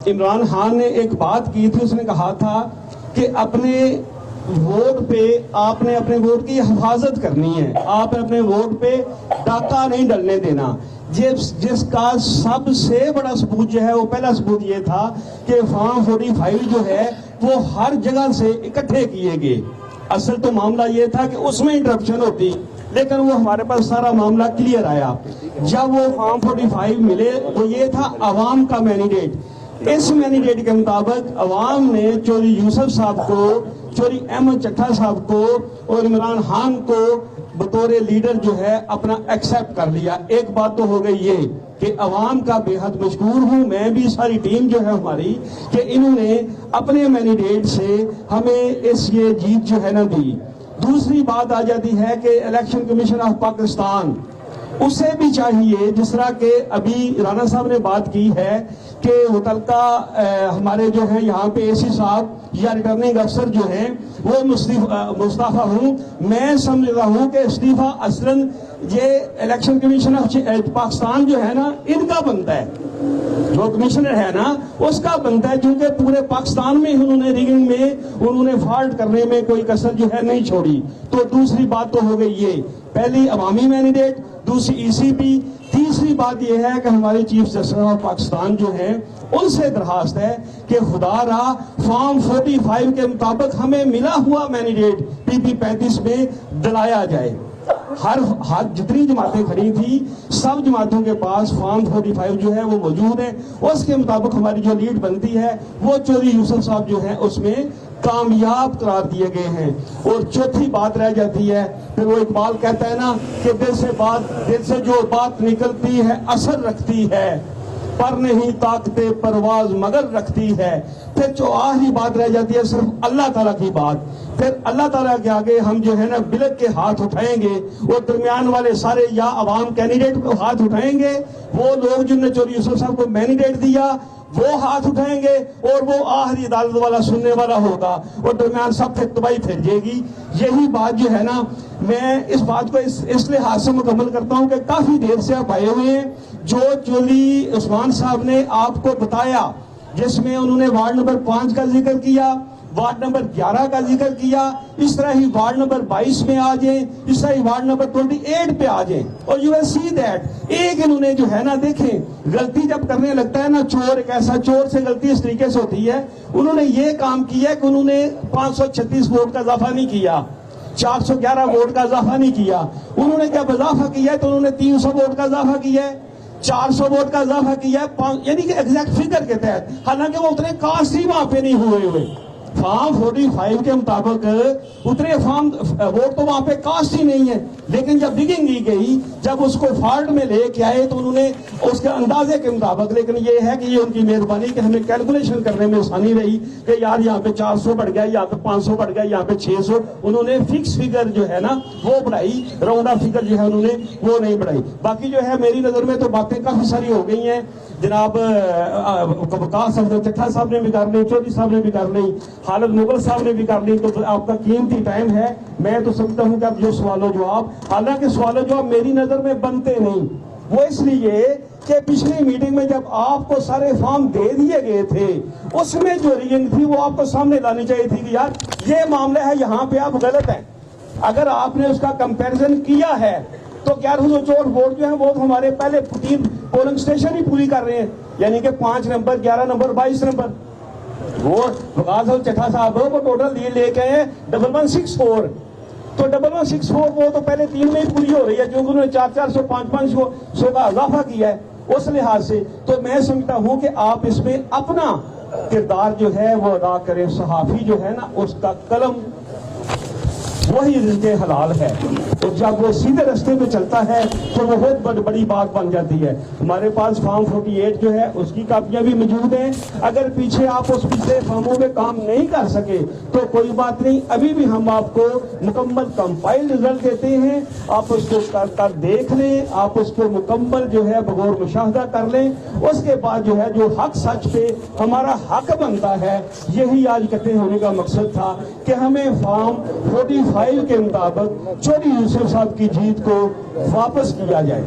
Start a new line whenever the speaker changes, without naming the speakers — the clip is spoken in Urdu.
عمران خان نے ایک بات کی تھی، اس نے کہا تھا کہ اپنے ووٹ پہ آپ نے اپنے ووٹ کی حفاظت کرنی ہے، آپ اپنے ووٹ پہ ڈاکہ نہیں ڈلنے دینا۔ جس کا سب سے بڑا ثبوت جو ہے وہ پہلا ثبوت یہ تھا کہ فارم 45 جو ہے وہ ہر جگہ سے اکٹھے کیے گئے۔ اصل تو معاملہ یہ تھا کہ اس میں انٹرپشن ہوتی، لیکن وہ ہمارے پاس سارا معاملہ کلیئر آیا۔ جب وہ فارم 45 ملے وہ یہ تھا عوام کا مینڈیٹ۔ اس مینڈیٹ کے مطابق عوام نے چودھری یوسف صاحب کو، چودھری احمد چٹھا صاحب کو اور عمران خان کو بطور لیڈر جو ہے اپنا ایکسیپٹ کر لیا۔ ایک بات تو ہو گئی یہ کہ عوام کا بے حد مشکور ہوں میں بھی، ساری ٹیم جو ہے ہماری، کہ انہوں نے اپنے مینڈیٹ سے ہمیں یہ جیت جو ہے نہ دی۔ دوسری بات آ جاتی ہے کہ الیکشن کمیشن آف پاکستان، اسے بھی چاہیے، جس طرح کہ ابھی رانا صاحب نے بات کی ہے کہ متعلقہ ہمارے جو ہیں یہاں پہ اے سی صاحب یا ریٹرننگ افسر جو ہیں وہ مستعفی ہوں، میں سمجھ رہا ہوں کہ استعفیٰ اصلاً یہ الیکشن کمیشن آف پاکستان جو ہے نا ان کا بنتا ہے، جو کمشنر ہے نا اس کا بنتا ہے، کیونکہ پورے پاکستان میں انہوں نے ریگنگ میں، انہوں نے فالٹ کرنے میں کوئی کسر جو ہے نہیں چھوڑی۔ تو دوسری بات تو ہو گئی یہ، پہلی عوامی مینڈیٹ، دوسری ای سی پی، تیسری بات یہ ہے کہ ہمارے چیف جسٹس آف پاکستان جو ہیں ان سے درخواست ہے کہ خدا را فارم 45 کے مطابق ہمیں ملا ہوا مینڈیٹ پی پی 35 میں دلایا جائے۔ ہر جتنی جماعتیں کھڑی تھی سب جماعتوں کے پاس فارم 45 جو ہے وہ موجود ہے، اس کے مطابق ہماری جو لیڈ بنتی ہے وہ چودھری یوسف صاحب جو ہیں اس میں کامیاب قرار دیے گئے ہیں۔ اور چوتھی بات رہ جاتی ہے، پھر وہ اقبال کہتا ہے نا کہ دل سے جو بات نکلتی ہے اثر رکھتی ہے، پر نہیں طاقت پرواز مگر رکھتی ہے۔ پھر جو آخری بات رہ جاتی ہے صرف اللہ تعالیٰ کی بات، پھر اللہ تعالیٰ کے آگے ہم جو ہے نا بلک کے ہاتھ اٹھائیں گے، اور درمیان والے سارے یا عوام کینڈیڈیٹ کو ہاتھ اٹھائیں گے، وہ لوگ جن نے چودھری یوسف صاحب کو مینڈیٹ دیا وہ ہاتھ اٹھائیں گے، اور وہ آخری عدالت والا سننے والا ہوگا، اور درمیان سب پھر تباہی پھیل جائے گی۔ یہی بات جو ہے نا، میں اس بات کو اس لحاظ سے مکمل کرتا ہوں کہ کافی دیر سے آپ آئے ہوئے ہیں، جو چودھری عثمان صاحب نے آپ کو بتایا، جس میں انہوں نے وارڈ نمبر 5 کا ذکر کیا، وارڈ نمبر 11 کا ذکر کیا، اس طرح ہی وارڈ نمبر 22 میں آ جائیں، اس طرح ہی وارڈ نمبر 28 پہ آ جائیں، اور یو ویل سی دیٹ ایک انہوں نے جو ہے نا، دیکھیں غلطی جب کرنے لگتا ہے نا چور، ایک ایسا چور سے غلطی اس طریقے سے ہوتی ہے، انہوں نے یہ کام کیا کہ انہوں نے 536 ووٹ کا اضافہ نہیں کیا، 411 ووٹ کا اضافہ نہیں کیا، انہوں نے جب اضافہ کیا ہے تو انہوں نے 300 ووٹ کا اضافہ کیا ہے، 400 ووٹ کا اضافہ کیا ہے، یعنی کہ ایگزیکٹ فگر کے تحت، حالانکہ وہ اتنے کاسٹ ہی وہاں پہ نہیں ہوئے۔ فارم 45 کے مطابق اتنے ووٹ تو وہاں پہ کاسٹ ہی نہیں ہے، لیکن جب ڈگنگ کی گئی، جب اس کو فالٹ میں لے کے آئے تو انہوں نے اس کے اندازے کے مطابق، لیکن یہ ہے کہ یہ ان کی مہربانی کہ ہمیں کیلکولیشن کرنے میں آسانی رہی کہ یار یہاں پہ 400 بڑھ گیا، یہاں پہ 500 بڑھ گیا، یہاں پہ 600، انہوں نے فکس فگر جو ہے نا وہ بڑھائی، راؤنڈ آف فگر جو ہے انہوں نے وہ نہیں بڑھائی۔ باقی جو ہے میری نظر میں تو باتیں کافی ساری ہو گئی ہیں، جناب وقاص احمد چٹھا صاحب نے بھی کر لی، چودھری صاحب نے بھی کر لی، خالد مغل صاحب نے بھی کر لی، تو آپ کا قیمتی ٹائم ہے، میں تو سمجھتا ہوں کہ اب جو سوال و جواب، حالانکہ سوال و جواب میری نظر میں بنتے نہیں، وہ اس لیے کہ پچھلی میٹنگ میں جب آپ کو سارے فارم دے دیے گئے تھے، اس میں جو ریگنگ تھی وہ آپ کو سامنے لانی چاہیے تھی کہ یار یہ معاملہ ہے، یہاں پہ آپ غلط ہیں۔ اگر آپ نے اس کا کمپیریزن کیا ہے تو کیا چور ووٹ جو ہیں وہ ہمارے پہلے 3 پولنگ اسٹیشن ہی پوری کر رہے ہیں، یعنی کہ 5 نمبر، 11 نمبر، 22 نمبر، وہ وقاص چٹھا صاحب وہ ٹوٹل لے کے ہیں 1164، تو 1164 وہ تو پہلے 3 میں ہی پوری ہو رہی ہے، کیونکہ انہوں نے 400 500 کا اضافہ کیا ہے۔ اس لحاظ سے تو میں سمجھتا ہوں کہ آپ اس میں اپنا کردار جو ہے وہ ادا کریں۔ صحافی جو ہے نا اس کا قلم وہی رزق حلال ہے، تو جب وہ سیدھے رستے پہ چلتا ہے تو وہ بہت بڑی بات بن جاتی ہے۔ ہمارے پاس فارم 48 جو ہے اس کی کاپیاں بھی موجود ہیں، اگر پیچھے آپ اس پچھلے فارموں میں کام نہیں کر سکے تو کوئی بات نہیں، ابھی بھی ہم آپ کو مکمل کمپائل رزلٹ دیتے ہیں، آپ اس کو کر دیکھ لیں، آپ اس کو مکمل جو ہے بغور مشاہدہ کر لیں، اس کے بعد جو ہے جو حق سچ پہ ہمارا حق بنتا ہے، یہی آج اکٹھے ہونے کا مقصد تھا کہ ہمیں فارم 45 کے مطابق چودھری یوسف صاحب کی جیت کو واپس کیا جائے۔